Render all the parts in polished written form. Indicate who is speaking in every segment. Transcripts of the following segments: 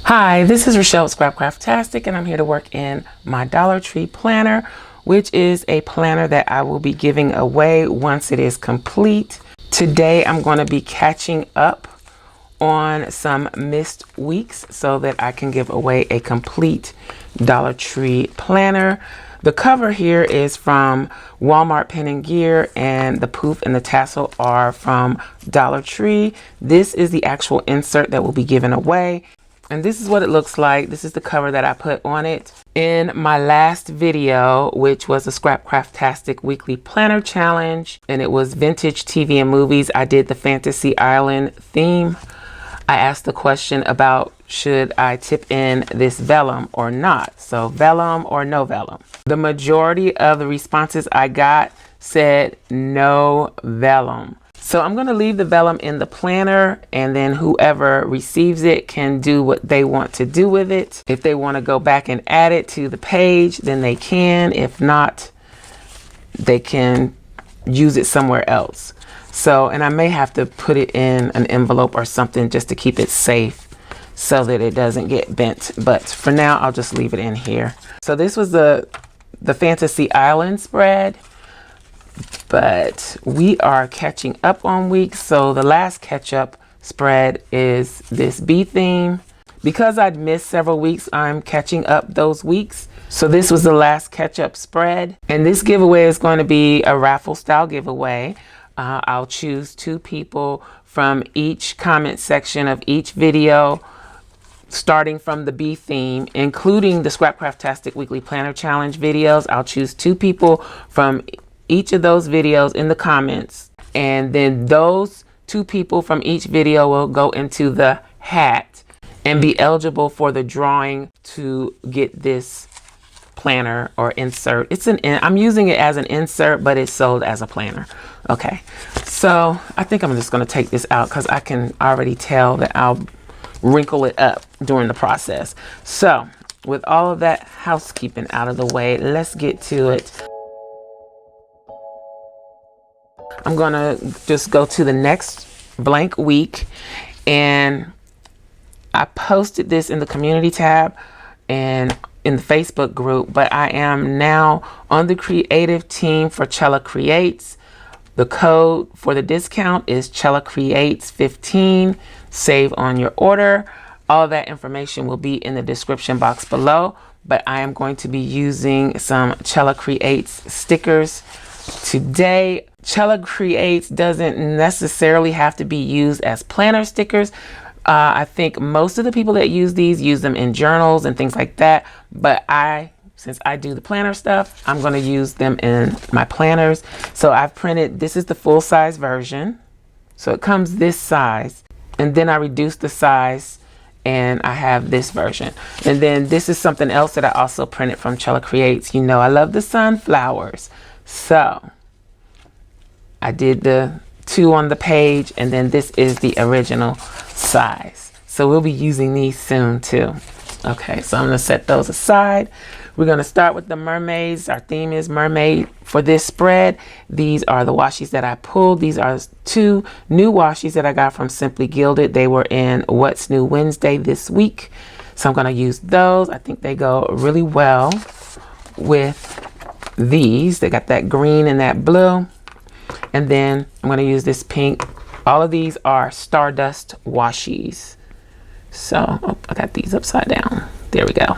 Speaker 1: Hi, this is Rachelle with Scrapcraftastic, and I'm here to work in my Dollar Tree planner, which is a planner that I will be giving away once it is complete. Today I'm going to be catching up on some missed weeks so that I can give away a complete Dollar Tree planner. The cover here is from Walmart Pen and Gear, and the poof and the tassel are from Dollar Tree. This is the actual insert that will be given away. And this is what it looks like. This is the cover that I put on it. In my last video, which was a Scrapcraftastic weekly planner challenge, and it was vintage TV and movies, I did the Fantasy Island theme. I asked the question about should I tip in this vellum or not. So vellum or no vellum. The majority of the responses I got said no vellum. So I'm going to leave the vellum in the planner, and then whoever receives it can do what they want to do with it. If they want to go back and add it to the page, then they can. If not, they can use it somewhere else. So, and I may have to put it in an envelope or something just to keep it safe so that it doesn't get bent. But for now, I'll just leave it in here. So this was the Fantasy Island spread. But we are catching up on weeks, so the last catch up spread is this bee theme. Because I'd missed several weeks, I'm catching up those weeks. So this was the last catch up spread, and this giveaway is going to be a raffle style giveaway. I'll choose 2 people from each comment section of each video, starting from the bee theme, including the Scrapcraftastic weekly planner challenge videos. I'll choose 2 people from each of those videos in the comments, and then those 2 people from each video will go into the hat and be eligible for the drawing to get this planner or insert. I'm using it as an insert, but it's sold as a planner. Okay, so I think I'm just going to take this out because I can already tell that I'll wrinkle it up during the process. So with all of that housekeeping out of the way, let's get to it. I'm gonna just go to the next blank week, and I posted this in the community tab and in the Facebook group, but I am now on the creative team for CHELA Creates. The code for the discount is CHELA Creates 15. Save on your order. All that information will be in the description box below, but I am going to be using some CHELA Creates stickers today. CHELA Creates doesn't necessarily have to be used as planner stickers. I think most of the people that use these use them in journals and things like that. But since I do the planner stuff, I'm going to use them in my planners. So I've printed, this is the full size version. So it comes this size, and then I reduce the size and I have this version. And then this is something else that I also printed from CHELA Creates. You know, I love the sunflowers. So I did the 2 on the page, and then this is the original size. So we'll be using these soon too. Okay, so I'm going to set those aside. We're going to start with the mermaids. Our theme is mermaid for this spread. These are the washies that I pulled. These are 2 new washies that I got from Simply Gilded. They were in What's New Wednesday this week. So I'm going to use those. I think they go really well with these. They got that green and that blue. And then I'm going to use this pink. All of these are Stardust washies. So I got these upside down. There we go.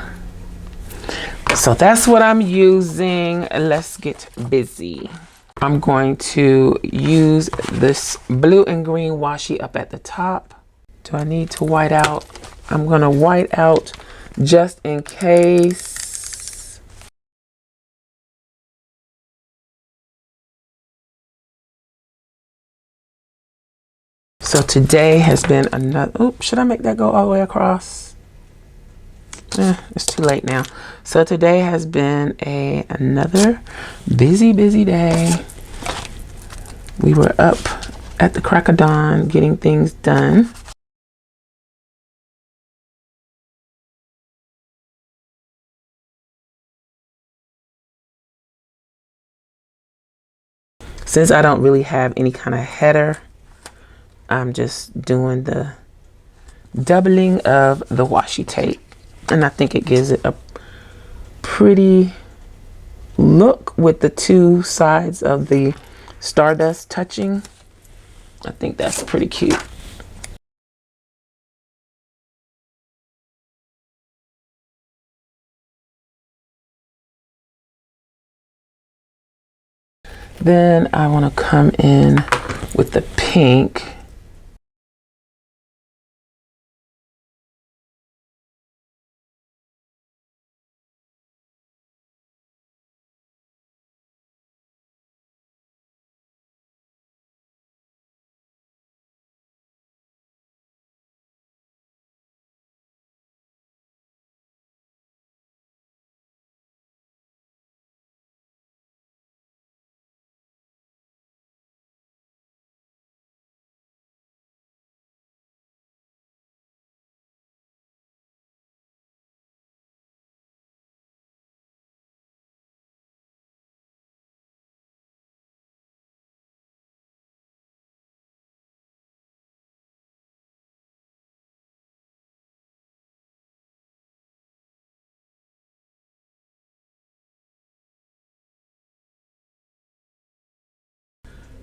Speaker 1: So that's what I'm using. Let's get busy. I'm going to use this blue and green washi up at the top. Do I need to white out? I'm going to white out just in case. So today has been another, oops, should I make that go all the way across? It's too late now. So today has been another busy day. We were up at the crack of dawn getting things done. Since I don't really have any kind of header, I'm just doing the doubling of the washi tape, and I think it gives it a pretty look with the two sides of the stardust touching. I think that's pretty cute. Then I want to come in with the pink.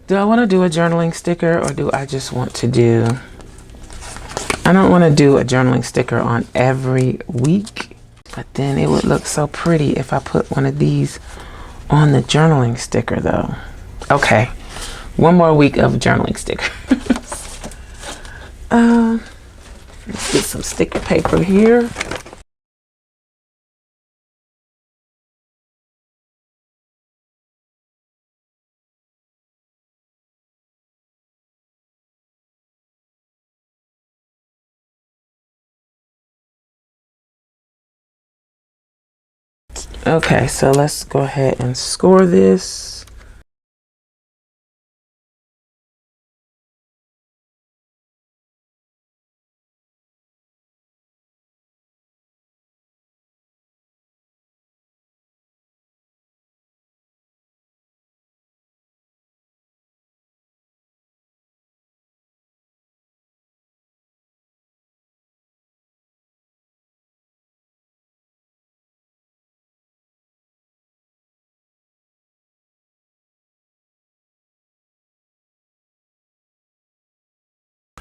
Speaker 1: Do I want to do a journaling sticker, or do I just want to do, I don't want to do a journaling sticker on every week, but then it would look so pretty if I put one of these on the journaling sticker though. Okay, one more week of journaling stickers. Let's get some sticker paper here. Okay, so let's go ahead and score this.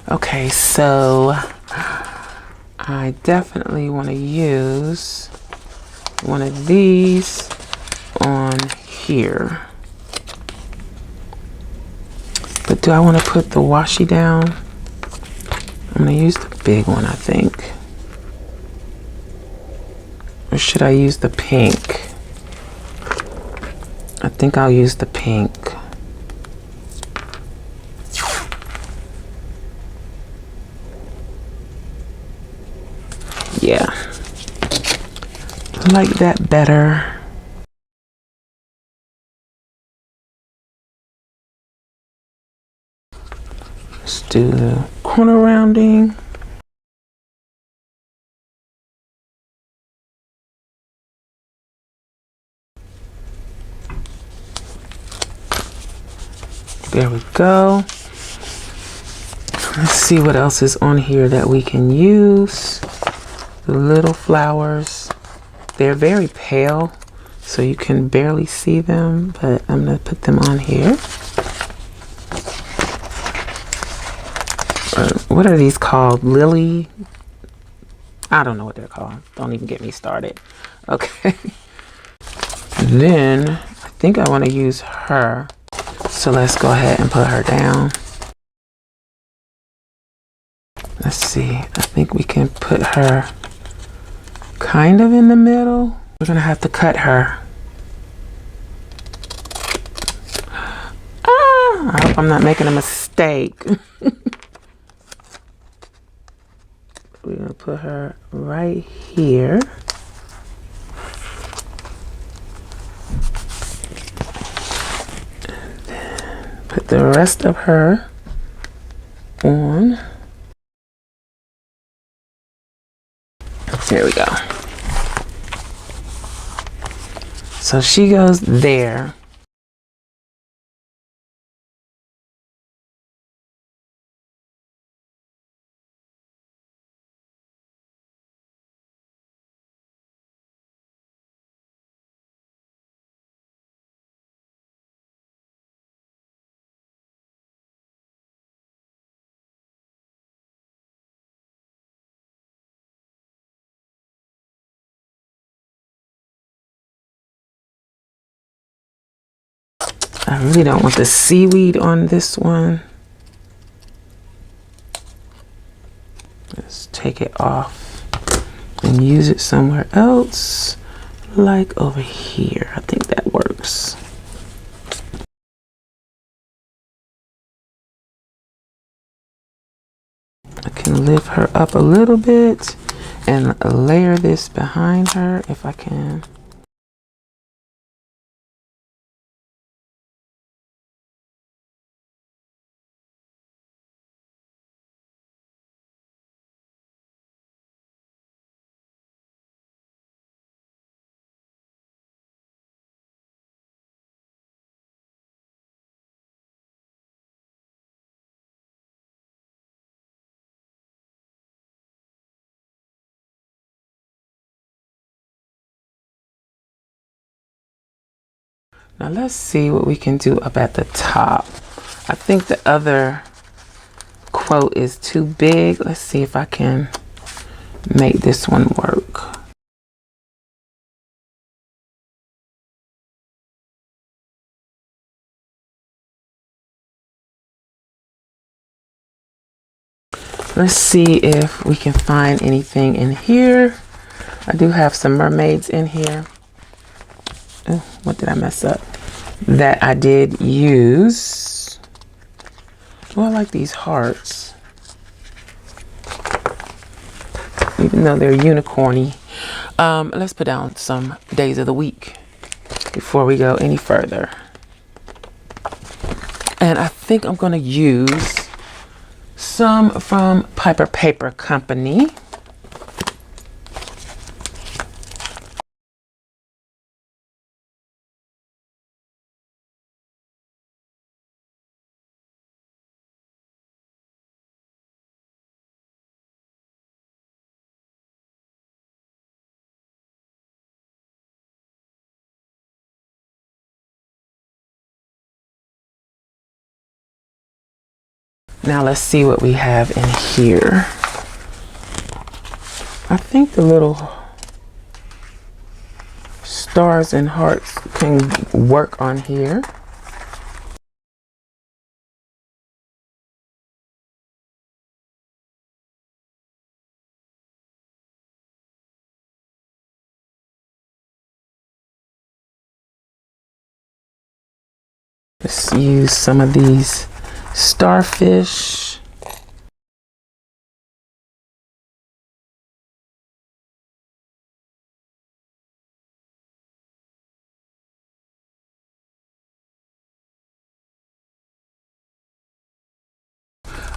Speaker 1: Okay, so I definitely want to use one of these on here. But do I want to put the washi down? I'm going to use the big one, I think. Or should I use the pink? I think I'll use the pink. Yeah, I like that better. Let's do the corner rounding. There we go. Let's see what else is on here that we can use. The little flowers. They're very pale, so you can barely see them, but I'm going to put them on here. What are these called? Lily? I don't know what they're called. Don't even get me started. Okay. Then I think I want to use her. So let's go ahead and put her down. Let's see. I think we can put her kind of in the middle. We're going to have to cut her. I hope I'm not making a mistake. We're going to put her right here. And then put the rest of her on. There we go. So she goes there. I really don't want the seaweed on this one. Let's take it off and use it somewhere else, like over here. I think that works. I can lift her up a little bit and layer this behind her if I can. Now let's see what we can do up at the top. I think the other quote is too big. Let's see if I can make this one work. Let's see if we can find anything in here. I do have some mermaids in here. Oh, what did I mess up? That I did use. Oh, I like these hearts. Even though they're unicorny. Let's put down some days of the week before we go any further. And I think I'm going to use some from Piper Paper Company. Now let's see what we have in here. I think the little stars and hearts can work on here. Let's use some of these starfish.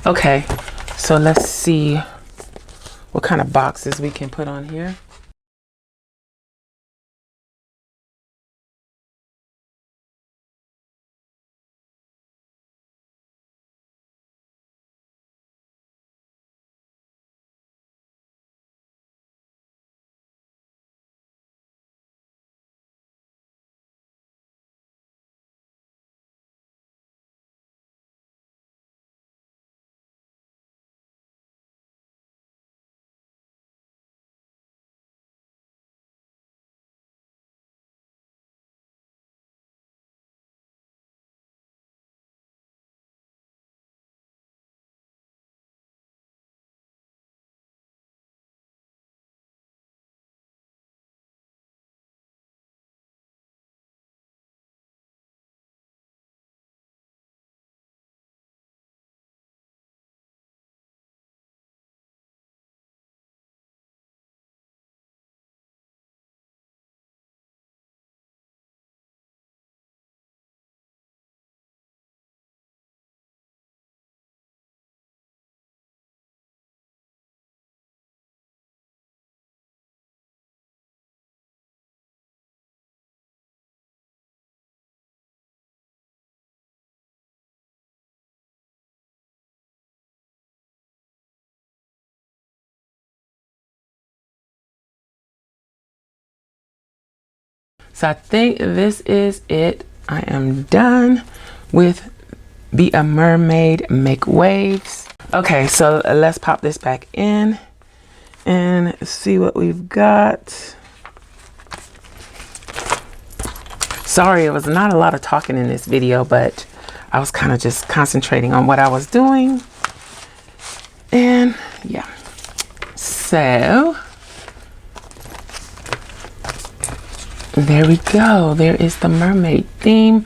Speaker 1: Okay, so let's see what kind of boxes we can put on here. So I think this is it. I am done with Be a Mermaid, Make Waves. Okay, so let's pop this back in and see what we've got. Sorry, it was not a lot of talking in this video, but I was kind of just concentrating on what I was doing. And yeah, so there we go. There is the mermaid theme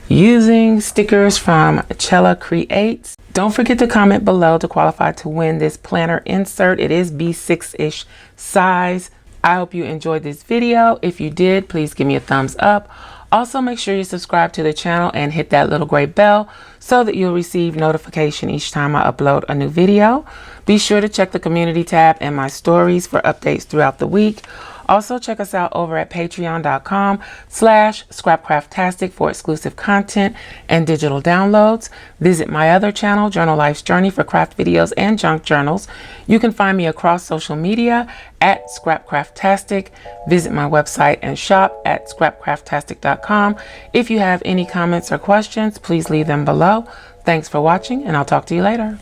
Speaker 1: using stickers from CHELA Creates. Don't forget to comment below to qualify to win this planner insert. It is B6-ish size. I hope you enjoyed this video. If you did, please give me a thumbs up. Also, make sure you subscribe to the channel and hit that little gray bell so that you'll receive notification each time I upload a new video. Be sure to check the community tab and my stories for updates throughout the week. Also, check us out over at patreon.com/Scrapcraftastic for exclusive content and digital downloads. Visit my other channel, Journal Life's Journey, for craft videos and junk journals. You can find me across social media at Scrapcraftastic. Visit my website and shop at Scrapcraftastic.com. If you have any comments or questions, please leave them below. Thanks for watching, and I'll talk to you later.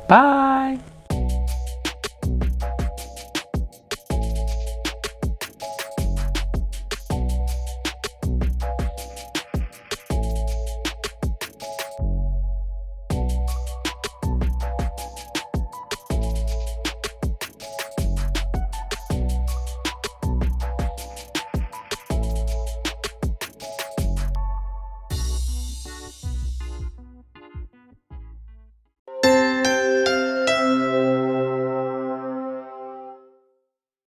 Speaker 1: Bye.